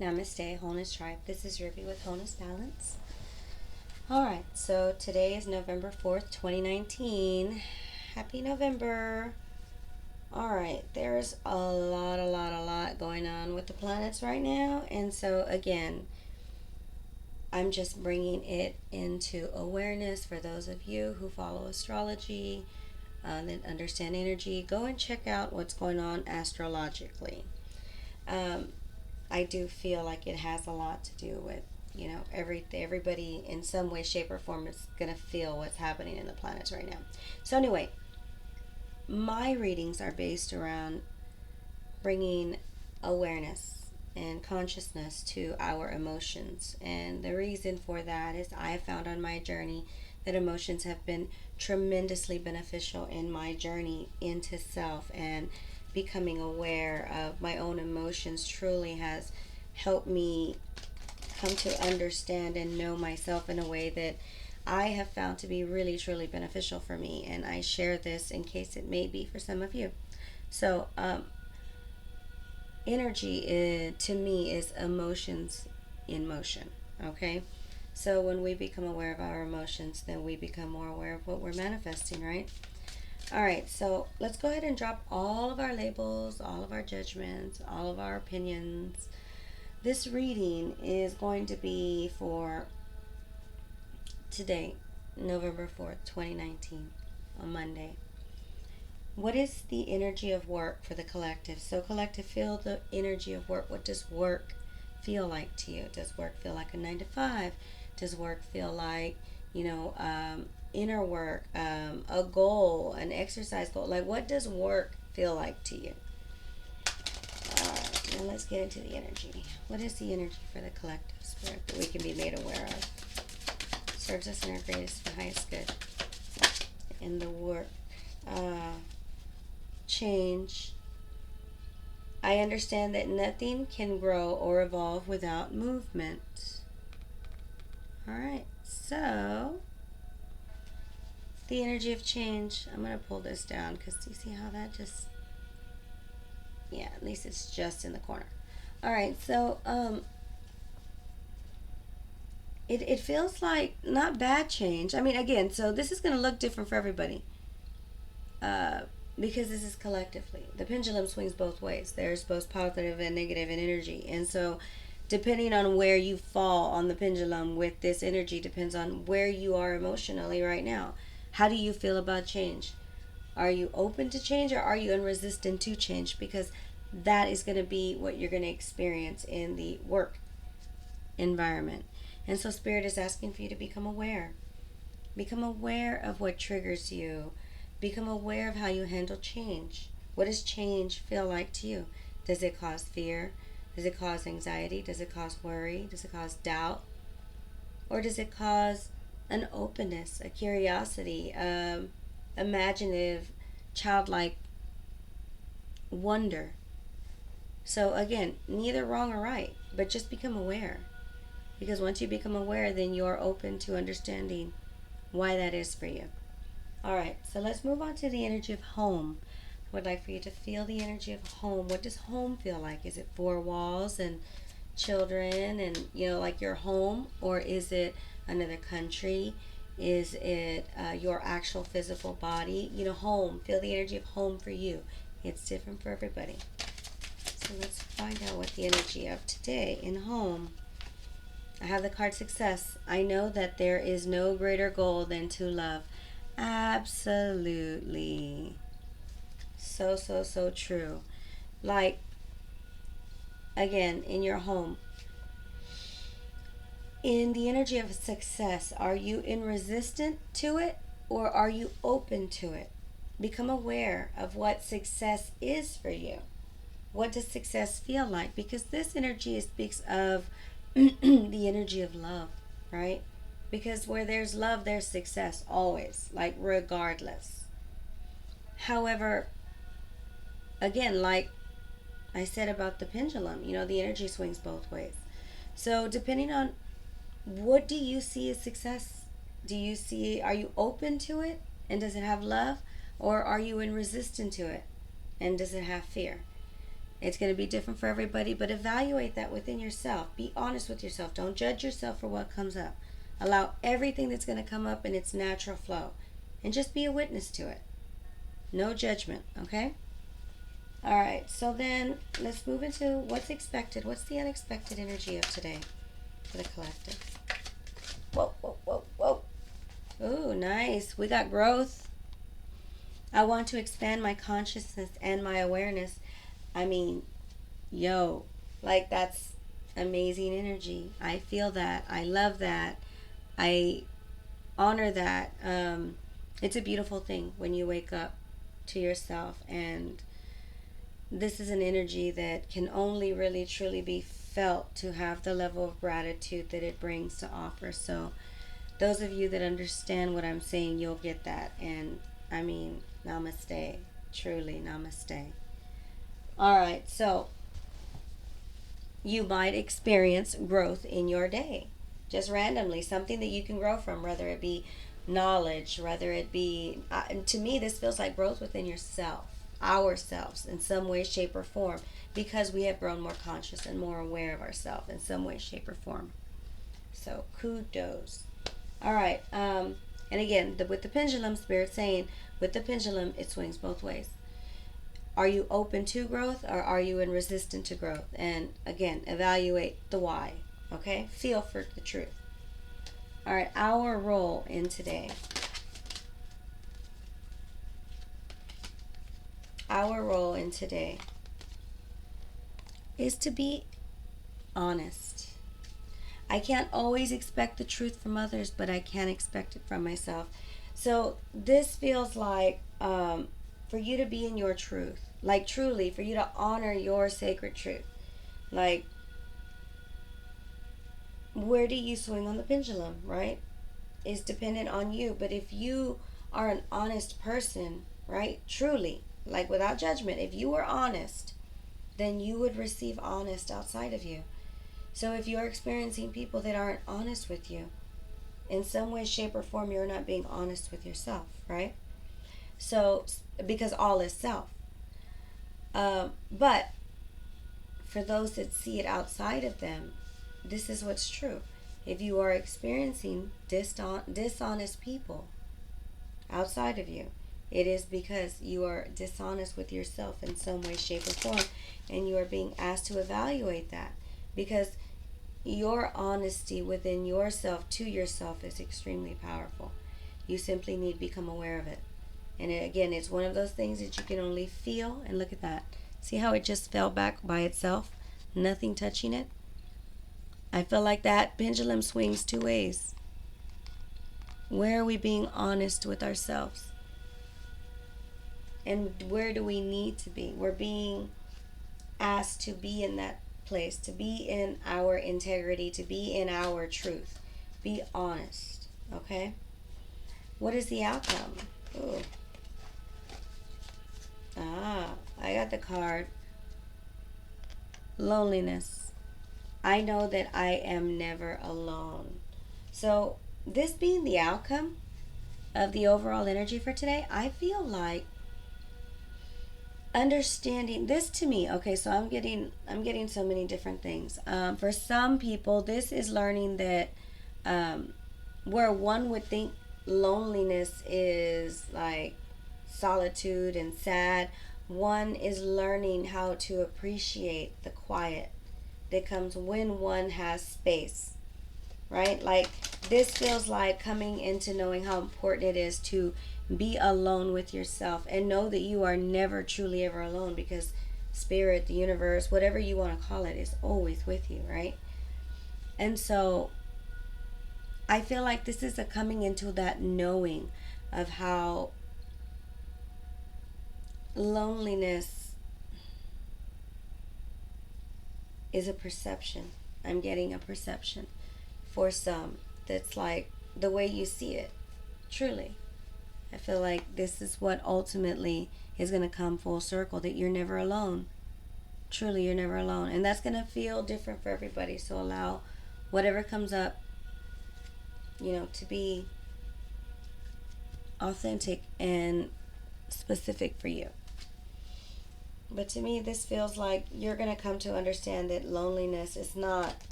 Namaste, Wholeness Tribe. This is Ruby with Wholeness Balance. Alright, so today is November 4th, 2019. Happy November. Alright, there's a lot going on with the planets right now. And so, again, I'm just bringing it into awareness for those of you who follow astrology and understand energy. Go and check out what's going on astrologically. Um, I do feel like it has a lot to do with, everybody in some way, shape, or form is going to feel what's happening in the planets right now. So anyway, my readings are based around bringing awareness and consciousness to our emotions. And the reason for that is I have found on my journey that emotions have been tremendously beneficial in my journey into self, and becoming aware of my own emotions truly has helped me come to understand and know myself in a way that I have found to be really truly beneficial for me. And I share this in case it may be for some of you. So energy to me is emotions in motion. Okay, so when we become aware of our emotions, then we become more aware of what we're manifesting, right? All right, so let's go ahead and drop all of our labels, all of our judgments, all of our opinions. This reading is going to be for today, November 4th, 2019, on Monday. What is the energy of work for the collective? So, collective, feel the energy of work. What does work feel like to you? Does work feel like a 9 to 5? Does work feel like, inner work, a goal, an exercise goal? Like, what does work feel like to you? All right, now let's get into the energy. What is the energy for the collective spirit that we can be made aware of? Serves us in our greatest and highest good. In the work. Change. I understand that nothing can grow or evolve without movement. Alright, so the energy of change. I'm going to pull this down because you see how that just, yeah, at least it's just in the corner. Alright, so it feels like not bad change. I mean, again, so this is going to look different for everybody. Uh, because this is collectively. The pendulum swings both ways. There's both positive and negative in energy. And so, depending on where you fall on the pendulum with this energy, depends on where you are emotionally right now. How do you feel about change? Are you open to change, or are you unresistant to change? Because that is going to be what you're going to experience in the work environment. And so, Spirit is asking for you to become aware. Become aware of what triggers you. Become aware of how you handle change. What does change feel like to you? Does it cause fear? Does it cause anxiety? Does it cause worry? Does it cause doubt? Or does it cause an openness, a curiosity, imaginative, childlike wonder? So, again, neither wrong or right, but just become aware. Because once you become aware, then you're open to understanding why that is for you. Alright, so let's move on to the energy of home. I would like for you to feel the energy of home. What does home feel like? Is it four walls and children and, like your home? Or is it another country? Is it your actual physical body? Home. Feel the energy of home for you. It's different for everybody. So let's find out what the energy of today in home. I have the card success. I know that there is no greater goal than to love. Absolutely. So true. Like, again, in your home, in the energy of success, are you in resistant to it, or are you open to it? Become aware of what success is for you. What does success feel like? Because this energy speaks of the energy of love, right? Because where there's love, there's success always, like regardless. However, again, like I said about the pendulum, the energy swings both ways. So, depending on what do you see as success? Are you open to it and does it have love? Or are you in resistance to it and does it have fear? It's going to be different for everybody, but evaluate that within yourself. Be honest with yourself. Don't judge yourself for what comes up. Allow everything that's going to come up in its natural flow, and just be a witness to it. No judgment, okay? All right, so then let's move into what's expected. What's the unexpected energy of today for the collective? Whoa, whoa, whoa, whoa. Ooh, nice. We got growth. I want to expand my consciousness and my awareness. I mean, yo, like that's amazing energy. I feel that. I love that. I honor that. It's a beautiful thing when you wake up to yourself, and this is an energy that can only really truly be felt to have the level of gratitude that it brings to offer. So those of you that understand what I'm saying, you'll get that. And I mean, namaste. Truly, namaste. All right, so you might experience growth in your day. Just randomly, something that you can grow from, whether it be knowledge, whether it be, to me, this feels like growth within yourself, ourselves, in some way, shape, or form, because we have grown more conscious and more aware of ourselves in some way, shape, or form. So, kudos. All right, and again, with the pendulum, Spirit saying, with the pendulum, it swings both ways. Are you open to growth, or are you in resistance to growth? And again, evaluate the why. Okay? Feel for the truth. All right, our role in today. Our role in today is to be honest. I can't always expect the truth from others, but I can expect it from myself. So this feels like for you to be in your truth. Like truly, for you to honor your sacred truth. Like, where do you swing on the pendulum, right? Is dependent on you. But if you are an honest person, right? Truly, like without judgment, if you were honest, then you would receive honest outside of you. So if you're experiencing people that aren't honest with you, in some way, shape, or form, you're not being honest with yourself, right? So, because all is self. But for those that see it outside of them, this is what's true. If you are experiencing dishonest people outside of you, it is because you are dishonest with yourself in some way, shape, or form, and you are being asked to evaluate that, because your honesty within yourself to yourself is extremely powerful. You simply need to become aware of it. And again, it's one of those things that you can only feel. And look at that. See how it just fell back by itself? Nothing touching it. I feel like that pendulum swings two ways. Where are we being honest with ourselves? And where do we need to be? We're being asked to be in that place, to be in our integrity, to be in our truth. Be honest, okay? What is the outcome? Ooh. I got the card. Loneliness. I know that I am never alone. So, this being the outcome of the overall energy for today, I feel like understanding this to me. Okay, so I'm getting so many different things. For some people, this is learning that where one would think loneliness is like solitude and sad, one is learning how to appreciate the quiet that comes when one has space, right? Like, this feels like coming into knowing how important it is to be alone with yourself, and know that you are never truly ever alone, because spirit, the universe, whatever you want to call it, is always with you, right? And so I feel like this is a coming into that knowing of how loneliness is a perception. I'm getting a perception for some that's like the way you see it. Truly, I feel like this is what ultimately is going to come full circle, that you're never alone. Truly, you're never alone. And that's going to feel different for everybody. So allow whatever comes up, to be authentic and specific for you. But to me, this feels like you're going to come to understand that loneliness is not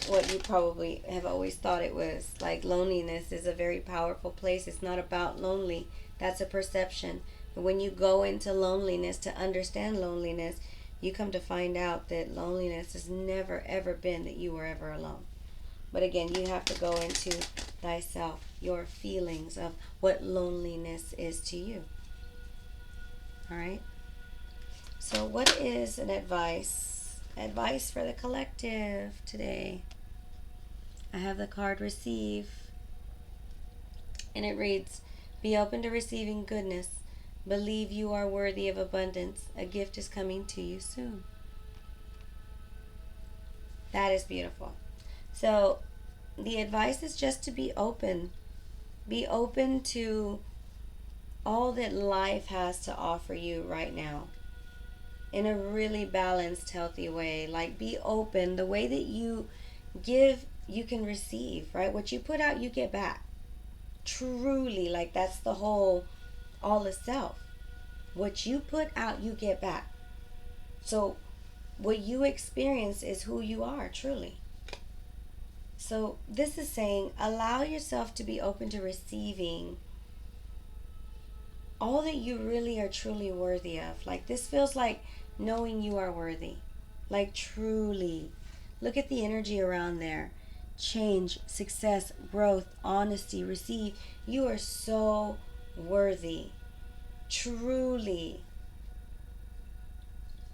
what you probably have always thought it was. Like, loneliness is a very powerful place. It's not about lonely. That's a perception. But when you go into loneliness to understand loneliness, you come to find out that loneliness has never ever been that you were ever alone. But again, you have to go into thyself, your feelings of what loneliness is to you. All right? So, what is an advice for the collective today? I have the card receive, and it reads, be open to receiving goodness. Believe you are worthy of abundance. A gift is coming to you soon. That is beautiful. So, the advice is just to be open. Be open to all that life has to offer you right now in a really balanced, healthy way. Like, be open. The way that you give, you can receive, right? What you put out, you get back. Truly, like, that's the whole, all is self. What you put out, you get back. So, what you experience is who you are, truly. So, this is saying, allow yourself to be open to receiving all that you really are truly worthy of. Like, this feels like knowing you are worthy. Like, truly. Look at the energy around there. Change, success, growth, honesty, receive. You are so worthy. Truly.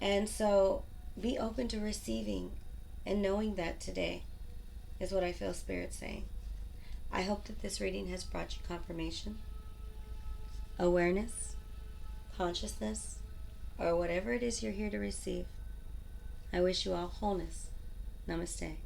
And so, be open to receiving and knowing that today is what I feel Spirit saying. I hope that this reading has brought you confirmation, awareness, consciousness, or whatever it is you're here to receive. I wish you all wholeness. Namaste.